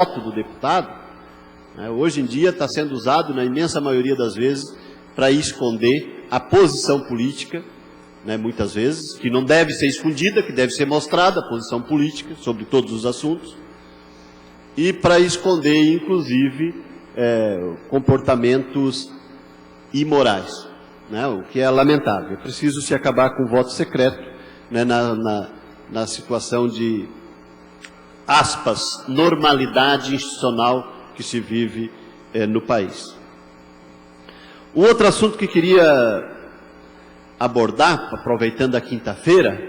voto do deputado, né, hoje em dia está sendo usado, na imensa maioria das vezes, para esconder a posição política, né, muitas vezes, que não deve ser escondida, que deve ser mostrada, a posição política sobre todos os assuntos, e para esconder, inclusive, comportamentos imorais, né, o que é lamentável. É preciso se acabar com o voto secreto, né, na situação de, aspas, normalidade institucional que se vive no país. O outro assunto que queria abordar, aproveitando a quinta-feira,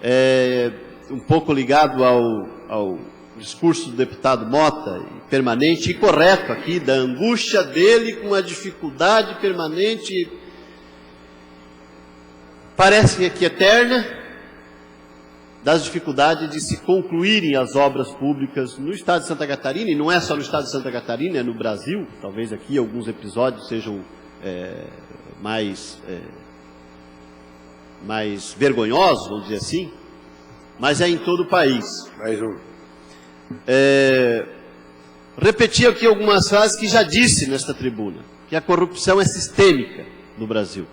é um pouco ligado ao discurso do deputado Mota, permanente e correto aqui, da angústia dele com a dificuldade permanente, parece que eterna, das dificuldades de se concluírem as obras públicas no estado de Santa Catarina, e não é só no estado de Santa Catarina, é no Brasil. Talvez aqui alguns episódios sejam mais vergonhosos, vamos dizer assim, mas é em todo o país. Mais um. Repetir aqui algumas frases que já disse nesta tribuna, que a corrupção é sistêmica no Brasil.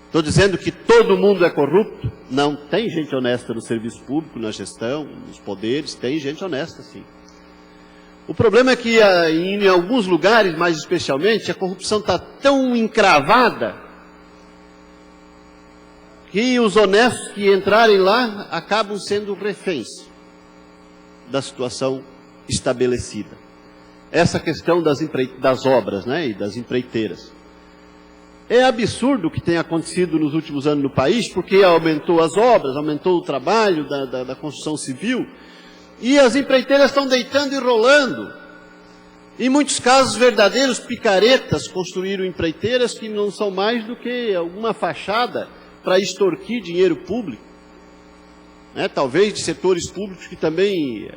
Estou dizendo que todo mundo é corrupto? Não, tem gente honesta no serviço público, na gestão, nos poderes, tem gente honesta, sim. O problema é que em alguns lugares, mais especialmente, a corrupção está tão encravada que os honestos que entrarem lá acabam sendo reféns da situação estabelecida. Essa questão das obras, né, e das empreiteiras. É absurdo o que tem acontecido nos últimos anos no país, porque aumentou as obras, aumentou o trabalho da construção civil, e as empreiteiras estão deitando e rolando. Em muitos casos, verdadeiros picaretas construíram empreiteiras que não são mais do que alguma fachada para extorquir dinheiro público. Né? Talvez de setores públicos que também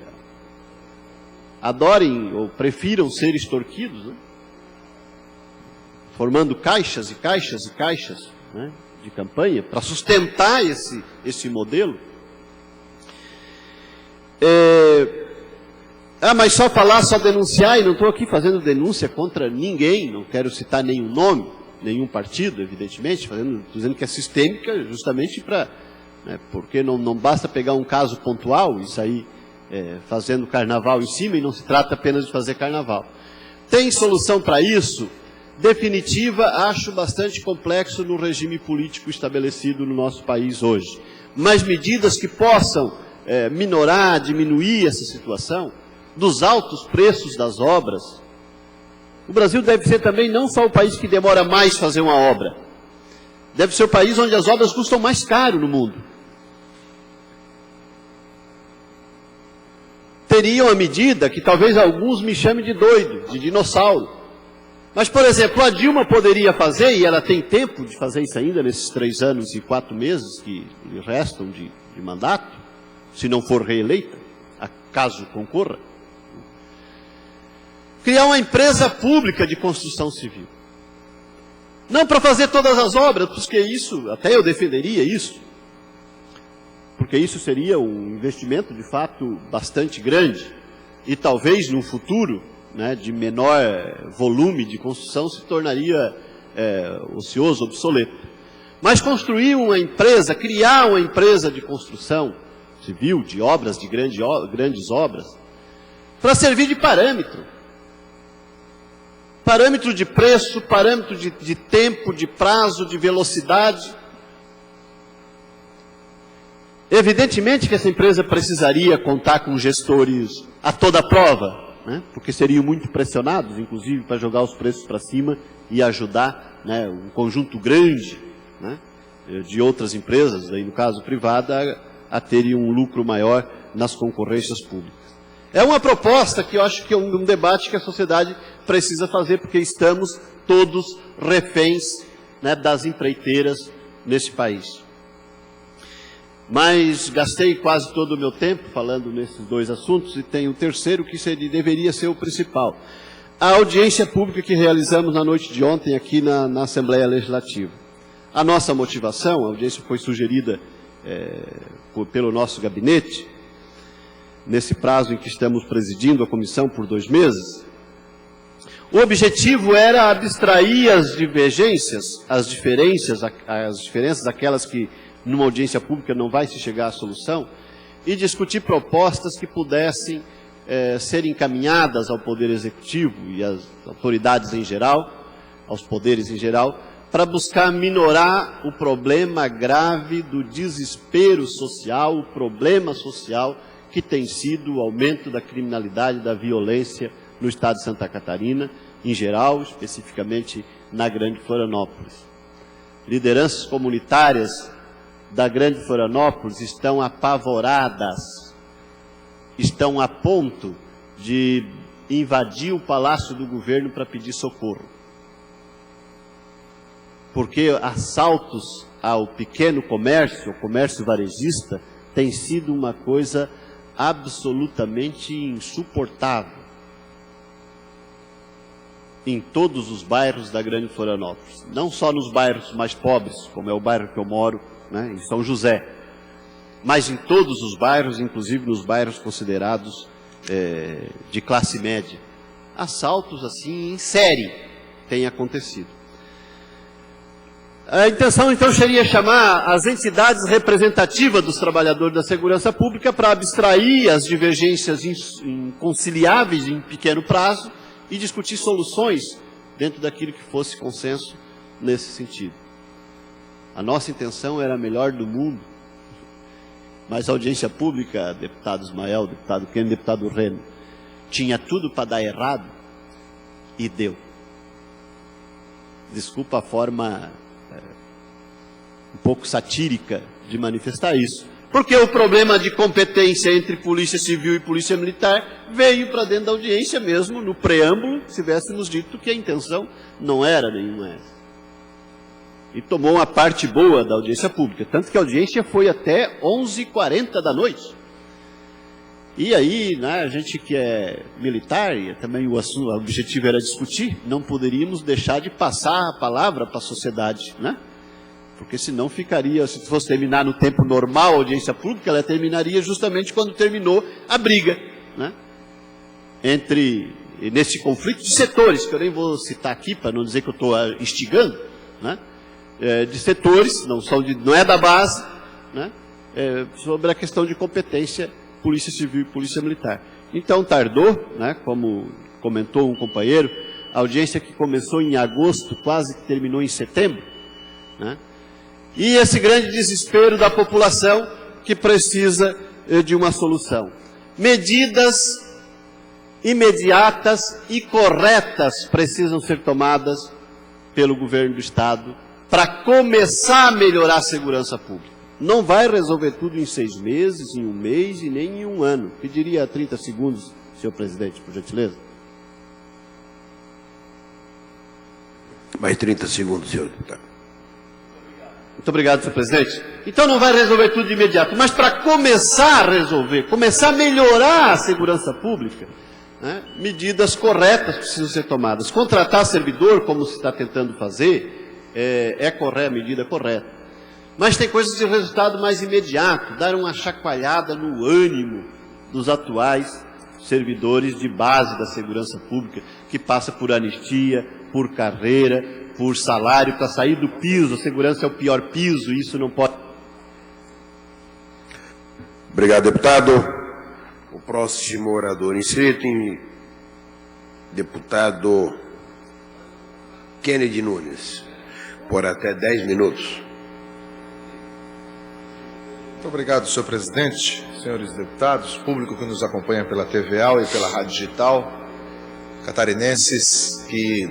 adorem ou prefiram ser extorquidos, né? Formando caixas e caixas e caixas, né, de campanha para sustentar esse modelo. Mas só falar, só denunciar, e não estou aqui fazendo denúncia contra ninguém, não quero citar nenhum nome, nenhum partido, evidentemente, estou dizendo que é sistêmica justamente para, né, porque não basta pegar um caso pontual e sair fazendo carnaval em cima, e não se trata apenas de fazer carnaval. Tem solução para isso? Definitiva, acho bastante complexo no regime político estabelecido no nosso país hoje. Mas medidas que possam minorar, diminuir essa situação, dos altos preços das obras. O Brasil deve ser também não só o país que demora mais fazer uma obra, deve ser o país onde as obras custam mais caro no mundo. Teria uma medida que talvez alguns me chamem de doido, de dinossauro. Mas, por exemplo, a Dilma poderia fazer, e ela tem tempo de fazer isso ainda, nesses 3 anos e 4 meses que lhe restam de mandato, se não for reeleita, caso concorra, criar uma empresa pública de construção civil. Não para fazer todas as obras, porque isso, até eu defenderia isso, porque isso seria um investimento, de fato, bastante grande, e talvez, no futuro, né, de menor volume de construção, se tornaria ocioso, obsoleto. Mas construir uma empresa, criar uma empresa de construção civil, de obras, de grandes obras, para servir de parâmetro. Parâmetro de preço, parâmetro de tempo, de prazo, de velocidade. Evidentemente que essa empresa precisaria contar com gestores a toda prova, né, porque seriam muito pressionados, inclusive, para jogar os preços para cima e ajudar, né, um conjunto grande, né, de outras empresas, aí no caso privada, a terem um lucro maior nas concorrências públicas. É uma proposta que eu acho que é um debate que a sociedade precisa fazer, porque estamos todos reféns, né, das empreiteiras nesse país. Mas gastei quase todo o meu tempo falando nesses 2 assuntos, e tem o terceiro que deveria ser o principal. A audiência pública que realizamos na noite de ontem aqui na Assembleia Legislativa. A nossa motivação, a audiência foi sugerida pelo nosso gabinete, nesse prazo em que estamos presidindo a comissão por 2 meses, o objetivo era abstrair as divergências, as diferenças, aquelas que numa audiência pública não vai se chegar à solução, e discutir propostas que pudessem ser encaminhadas ao Poder Executivo e às autoridades em geral, aos poderes em geral, para buscar minorar o problema grave do desespero social, o problema social que tem sido o aumento da criminalidade, da violência no estado de Santa Catarina, em geral, especificamente na Grande Florianópolis. Lideranças comunitárias da Grande Florianópolis estão apavoradas, estão a ponto de invadir o Palácio do Governo para pedir socorro. Porque assaltos ao pequeno comércio, ao comércio varejista, tem sido uma coisa absolutamente insuportável em todos os bairros da Grande Florianópolis. Não só nos bairros mais pobres, como é o bairro que eu moro, né, em São José, mas em todos os bairros, inclusive nos bairros considerados de classe média. Assaltos assim em série têm acontecido. A intenção, então, seria chamar as entidades representativas dos trabalhadores da segurança pública para abstrair as divergências inconciliáveis em pequeno prazo e discutir soluções dentro daquilo que fosse consenso nesse sentido. A nossa intenção era a melhor do mundo, mas a audiência pública, deputado Ismael, deputado Kennedy, deputado Reno, tinha tudo para dar errado e deu. Desculpa a forma um pouco satírica de manifestar isso. Porque o problema de competência entre Polícia Civil e Polícia Militar veio para dentro da audiência mesmo, no preâmbulo, se tivéssemos dito que a intenção não era nenhuma essa. E tomou uma parte boa da audiência pública, tanto que a audiência foi até 11h40 da noite. E aí, né, a gente que é militar, e também o objetivo era discutir, não poderíamos deixar de passar a palavra para a sociedade, né? Porque senão ficaria, se fosse terminar no tempo normal a audiência pública, ela terminaria justamente quando terminou a briga, né? Nesse conflito de setores, que eu nem vou citar aqui, para não dizer que eu estou instigando, né? De setores, não é da base, né? Sobre a questão de competência Polícia Civil e Polícia Militar. Então tardou, né? Como comentou um companheiro, a audiência que começou em agosto, quase que terminou em setembro, né? E esse grande desespero da população que precisa de uma solução. Medidas imediatas e corretas precisam ser tomadas pelo governo do Estado para começar a melhorar a segurança pública. Não vai resolver tudo em 6 meses, em 1 mês e nem em 1 ano. Pediria 30 segundos, senhor presidente, por gentileza. Mais 30 segundos, senhor deputado. Muito obrigado, senhor presidente. Então não vai resolver tudo de imediato, mas para começar a resolver, começar a melhorar a segurança pública, né, medidas corretas precisam ser tomadas. Contratar servidor, como se está tentando fazer, é a medida correta. Mas tem coisas de resultado mais imediato, dar uma chacoalhada no ânimo dos atuais servidores de base da segurança pública, que passa por anistia, por carreira, por salário, para sair do piso. A segurança é o pior piso, e isso não pode... Obrigado, deputado. O próximo orador inscrito, deputado Kennedy Nunes, por até 10 minutos. Muito obrigado, senhor presidente, senhores deputados, público que nos acompanha pela TVA e pela Rádio Digital, catarinenses que